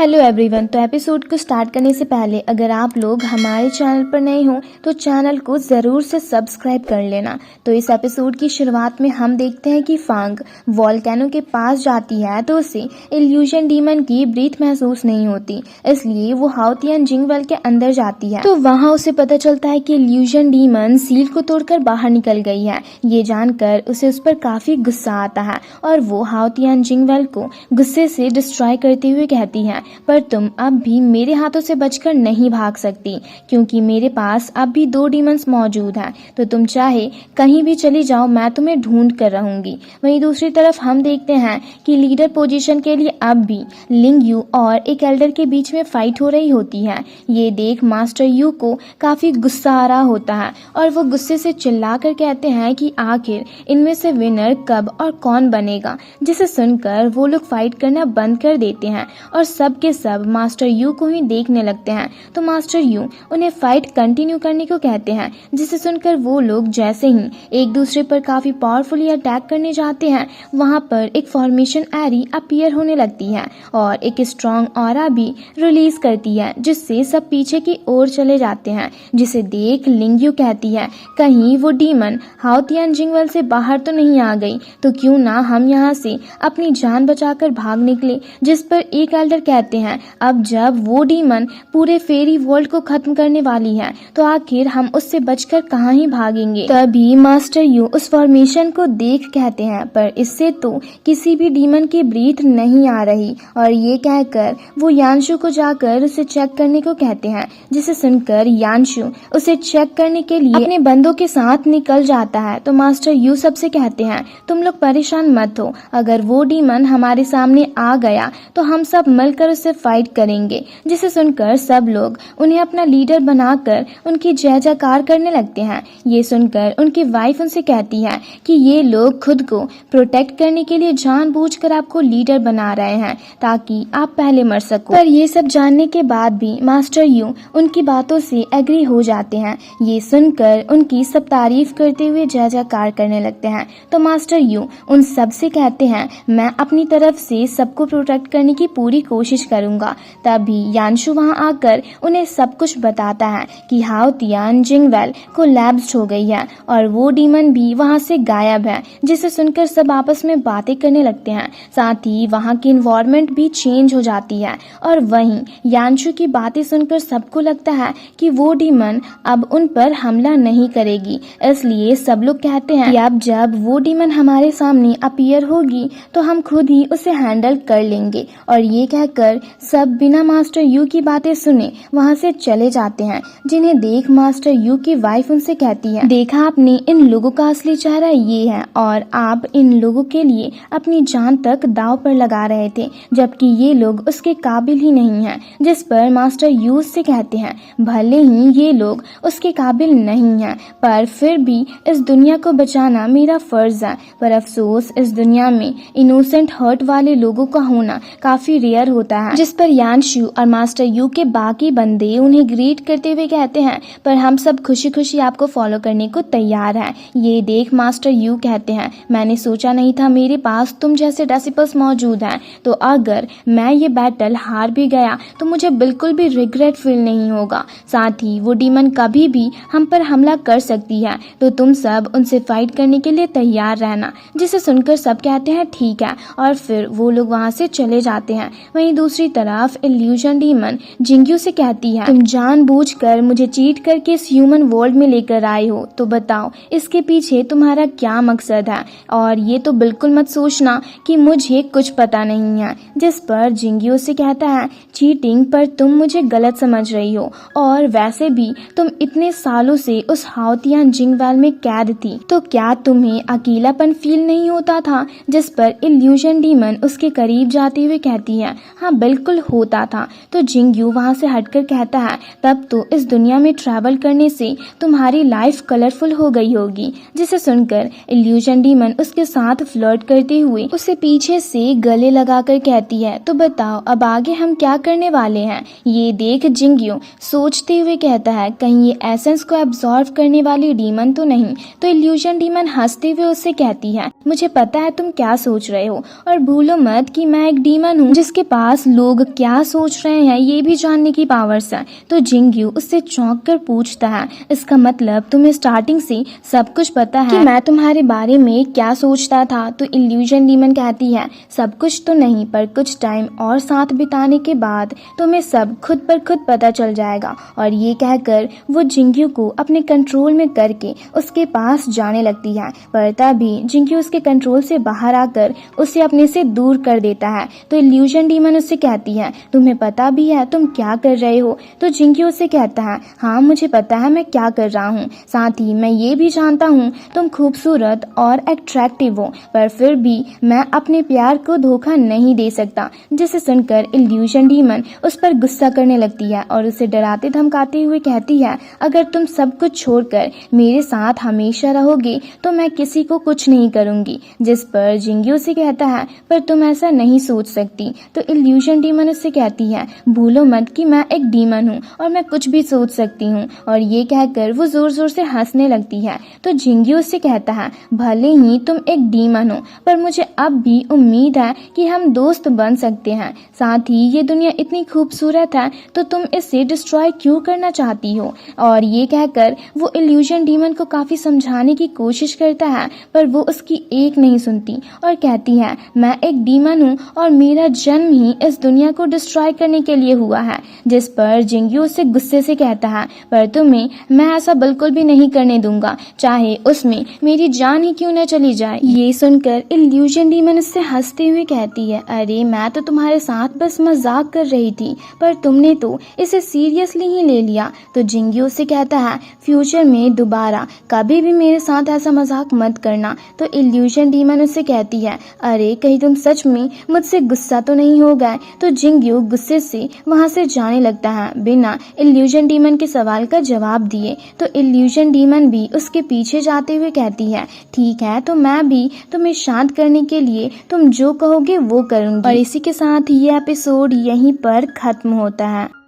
Hello everyone. तो episode को start करने से पहले अगर आप लोग हमारे चैनल पर नए हो तो चैनल को ज़रूर से सब्सक्राइब कर लेना। तो इस एपिसोड की शुरुआत में हम देखते हैं कि फांग वोल्केनो के पास जाती है तो उसे इल्यूजन डीमन की ब्रीथ महसूस नहीं होती, इसलिए वो हाओतियन जिंगवेल के अंदर जाती है। तो वहाँ उसे पता चलता है कि इल्यूजन डीमन सील को तोड़कर बाहर निकल गई है। ये जानकर उसे उस पर काफी गुस्सा आता है और वो हाओतियन जिंगवेल को गुस्से से डिस्ट्रॉय करते हुए कहती है, पर तुम अब भी मेरे हाथों से बचकर नहीं भाग सकती क्योंकि मेरे पास अब भी 2 डीमंस मौजूद हैं। तो तुम चाहे कहीं भी चली जाओ, मैं तुम्हें ढूंढ कर रहूंगी। वहीं दूसरी तरफ हम देखते हैं कि लीडर पोजीशन के लिए अब भी लिंग यू और एक एल्डर के बीच में फाइट हो रही होती है। ये देख मास्टर यू को काफी गुस्सा आ रहा होता है और वो गुस्से से चिल्लाकर कहते हैं कि आखिर इनमें से विनर कब और कौन बनेगा, जिसे सुनकर वो लोग फाइट करना बंद कर देते हैं और सब के सब मास्टर यू को ही देखने लगते हैं। तो मास्टर यू उन्हें फाइट कंटिन्यू करने को कहते हैं, जिसे सुनकर वो लोग जैसे ही एक दूसरे पर काफी पावरफुली अटैक करने जाते हैं, वहां पर एक फॉर्मेशन एरी अपीयर होने लगती है और एक स्ट्रॉन्ग ऑरा भी रिलीज करती है, जिससे सब पीछे की ओर चले जाते हैं। जिसे देख लिंग यू कहती है, कहीं वो डीमन हाओतियन जिंगवेल से बाहर तो नहीं आ गई, तो क्यों ना हम यहाँ से अपनी जान बचाकर भाग निकले। जिस पर एक एल्डर कहते हैं, अब जब वो डीमन पूरे फेरी वर्ल्ड को खत्म करने वाली है तो आखिर हम उससे बचकर कहाँ ही भागेंगे। तभी मास्टर यू उस फॉर्मेशन को देख कहते हैं, पर इससे तो किसी भी डीमन की ब्रीथ नहीं आ रही, और ये कहकर वो यांशु को जाकर उसे चेक करने को कहते हैं। जिसे सुनकर यांशु उसे चेक करने के लिए अपने बंदों के साथ निकल जाता है। तो मास्टर यू सबसे कहते हैं, तुम लोग परेशान मत हो, अगर वो डीमन हमारे सामने आ गया तो हम सब मिलकर उससे फाइट करेंगे। जिसे सुनकर सब लोग उन्हें अपना लीडर बनाकर उनकी जय जयकार करने लगते हैं। ये सुनकर उनकी वाइफ उनसे कहती है कि ये लोग खुद को प्रोटेक्ट करने के लिए जानबूझकर आपको लीडर बना रहे हैं ताकि आप पहले मर सको। पर ये सब जानने के बाद भी मास्टर यू उनकी बातों से एग्री हो जाते हैं। ये सुनकर उनकी सब तारीफ करते हुए जय जयकार करने लगते हैं। तो मास्टर यू उन सब से कहते हैं, मैं अपनी तरफ से सबको प्रोटेक्ट करने की पूरी कोशिश करूंगा। तभी यांशु वहां आकर उन्हें सब कुछ बताता है कि हाओतियन जिंगवेल को लैप्स हो गई है और वो डीमन भी वहां से गायब है। जिसे सुनकर सब आपस में बातें करने लगते हैं, साथ ही वहां की एनवायरनमेंट भी चेंज हो जाती है। और वहीं यांशु की बातें सुनकर सबको लगता है कि वो डीमन अब उन पर हमला नहीं करेगी, इसलिए सब लोग कहते हैं कि अब जब वो डीमन हमारे सामने अपीयर होगी तो हम खुद ही उसे हैंडल कर लेंगे। और ये कहकर सब बिना मास्टर यू की बातें सुने वहां से चले जाते हैं। जिन्हें देख मास्टर यू की वाइफ उनसे कहती है, देखा आपने, इन लोगों का असली चेहरा ये है और आप इन लोगों के लिए अपनी जान तक दांव पर लगा रहे थे, जबकि ये लोग उसके काबिल ही नहीं हैं। जिस पर मास्टर यू उससे कहते हैं, भले ही ये लोग उसके काबिल नहीं हैं, पर फिर भी इस दुनिया को बचाना मेरा फर्ज है। पर अफसोस इस दुनिया में इनोसेंट हर्ट वाले लोगों का होना काफी रेयर होता है। जिस पर यांशु और मास्टर यू के बाकी बंदे उन्हें ग्रीट करते हुए कहते हैं, पर हम सब खुशी खुशी आपको फॉलो करने को तैयार हैं। ये देख मास्टर यू कहते हैं, मैंने सोचा नहीं था मेरे पास तुम जैसे डिसिपल्स मौजूद हैं, तो अगर मैं ये बैटल हार भी गया तो मुझे बिल्कुल भी रिग्रेट फील नहीं होगा। साथ ही वो डीमन कभी भी हम पर हमला कर सकती है, तो तुम सब उनसे फाइट करने के लिए तैयार रहना। जिसे सुनकर सब कहते हैं ठीक है, और फिर वो लोग वहां से चले जाते हैं। वहीं दूसरी तरफ इल्यूजन डीमन जिंगयू से कहती है, तुम जानबूझकर मुझे चीट करके इस ह्यूमन वर्ल्ड में लेकर आए हो, तो बताओ इसके पीछे तुम्हारा क्या मकसद है, और ये तो बिल्कुल मत सोचना कि मुझे कुछ पता नहीं है। जिस पर जिंगयू से कहता है, चीटिंग पर तुम मुझे गलत समझ रही हो, और वैसे भी तुम इतने सालों से उस हाओतियन जिंगवेल में कैद थी, तो क्या तुम्हें अकेलापन फील नहीं होता था। जिस पर इल्यूजन डीमन उसके करीब जाते हुए कहती है, हाँ बिल्कुल होता था। तो जिंगयू वहां से हटकर कहता है, तब तो इस दुनिया में ट्रैवल करने से तुम्हारी लाइफ कलरफुल हो गई होगी। जिसे सुनकर इल्यूजन डीमन उसके साथ फ्लर्ट करते हुए उसे पीछे से गले लगाकर कहती है, तो बताओ अब आगे हम क्या करने वाले हैं। ये देख जिंगयू सोचते हुए कहता है, कहीं ये एसेंस को एब्जॉर्व करने वाली डीमन तो नहीं। तो इल्यूजन डीमन हंसते हुए उससे कहती है, मुझे पता है तुम क्या सोच रहे हो, और भूलो मत कि मैं एक डीमन हूँ जिसके पास लोग क्या सोच रहे हैं ये भी जानने की पावर्स है। तो जिंगयू उससे चौंक कर पूछता है, इसका मतलब तुम्हें स्टार्टिंग से सब कुछ पता है कि मैं तुम्हारे बारे में क्या सोचता था। तो इल्यूजन डीमन कहती है, सब कुछ तो नहीं, पर कुछ टाइम और साथ बिताने के बाद तुम्हें सब खुद पर खुद पता चल जाएगा। और ये कहकर वो जिंगयू को अपने कंट्रोल में करके उसके पास जाने लगती है, पर तभी जिंगयू उसके कंट्रोल से बाहर आकर उसे अपने से दूर कर देता है। तो इल्यूजन डीमन उससे कहती है, तुम्हें पता भी है तुम क्या कर रहे हो। तो जिंगयू उससे कहता है, हाँ मुझे पता है मैं क्या कर रहा हूँ, साथ ही मैं ये भी जानता हूँ तुम खूबसूरत और अट्रैक्टिव हो, पर फिर भी मैं अपने प्यार को धोखा नहीं दे सकता। जिसे सुनकर इल्यूजन डीमन उस पर गुस्सा करने लगती है और उसे डराते धमकाते हुए कहती है, अगर तुम सब कुछ छोड़कर मेरे साथ हमेशा रहोगे तो मैं किसी को कुछ नहीं करूंगी। जिस पर जिंगयू से कहता है, पर तुम ऐसा नहीं सोच सकती। तो इल्यूजन डीमन उससे कहती है, भूलो मत कि मैं एक डीमन हूँ और मैं कुछ भी सोच सकती हूँ। और ये कहकर वो जोर जोर से हंसने लगती है। तो जिंगयू उससे कहता है, भले ही तुम एक डीमन हो, पर मुझे अब भी उम्मीद है कि हम दोस्त बन सकते हैं। साथ ही ये दुनिया इतनी खूबसूरत है तो तुम इसे डिस्ट्रॉय क्यों करना चाहती हो। और ये कहकर वो इल्यूजन डीमन को काफी समझाने की कोशिश करता है, पर वो उसकी एक नहीं सुनती और कहती है, मैं एक डीमन हूँ और मेरा जन्म ही इस दुनिया को डिस्ट्रॉय करने के लिए हुआ है। जिस पर जिंगयू उससे गुस्से से कहता है, पर तुम्हें मैं ऐसा बिल्कुल भी नहीं करने दूंगा, चाहे उसमें मेरी जान ही क्यों न चली जाए। ये सुनकर इल्यूजन डीमन उससे हंसते हुए कहती है, अरे मैं तो तुम्हारे साथ बस मजाक कर रही थी, पर तुमने तो इसे सीरियसली ही ले लिया। तो जिंगयू से कहता है, फ्यूचर में दोबारा कभी भी मेरे साथ ऐसा मजाक मत करना। तो इल्यूजन डीमन उससे कहती है, अरे कहीं तुम सच में मुझसे गुस्सा तो नहीं हो गए। तो जिंगयू गुस्से से वहां से जाने लगता है बिना इल्यूजन डीमन के सवाल का जवाब दिए। तो इल्यूजन डीमन भी उसके पीछे जाते हुए कहती है, ठीक है तो मैं भी तुम्हें शांत करने के लिए तुम जो कहोगे वो करूंगी। और इसी के साथ ये एपिसोड यहीं पर खत्म होता है।